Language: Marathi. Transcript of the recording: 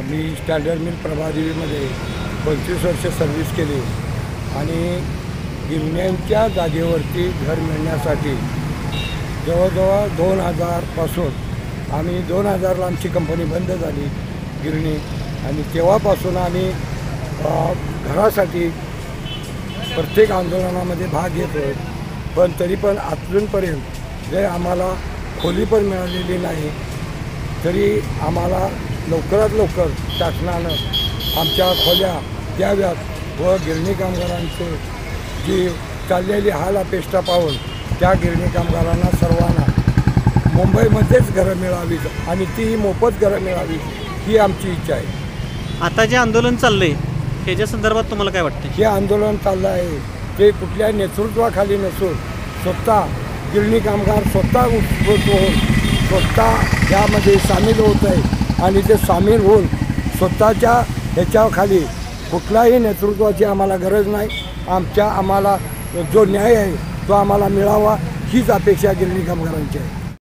मी स्टँडर्ड मिल प्रभादेवीमध्ये 25 वर्ष सर्व्हिस केली आणि गिरण्यांच्या जागेवरती घर मिळण्यासाठी जवळजवळ 2000 पासून आम्ही 2000ला आमची कंपनी बंद झाली गिरणी आणि तेव्हापासून आम्ही घरासाठी प्रत्येक आंदोलनामध्ये भाग घेतो पण तरी पण अजूनपर्यंत जर आम्हाला खोली पण मिळालेली नाही तरी आम्हाला लवकरात लवकर शासनानं आमच्या खोल्या द्याव्यात व गिरणी कामगारांचे जी चाललेली हाल अपेष्टा पाहून त्या गिरणी कामगारांना सर्वांना मुंबईमध्येच घरं मिळावीत आणि ती मोफत घरं मिळावीत ही आमची इच्छा आहे। आता जे आंदोलन चाललंय ह्याच्या संदर्भात तुम्हाला काय वाटतं? हे आंदोलन चाललं आहे ते कुठल्या नेतृत्वाखाली नसून स्वतः गिरणी कामगार स्वतः उत्स्फूर्त होऊन स्वतः यामध्ये सामील होत आहे आणि ते सामील होऊन स्वतःच्या ह्याच्याखाली कुठल्याही नेतृत्वाची आम्हाला गरज नाही। आम्हाला जो न्याय आहे तो आम्हाला मिळावा हीच अपेक्षा गिरणी कामगारांची आहे।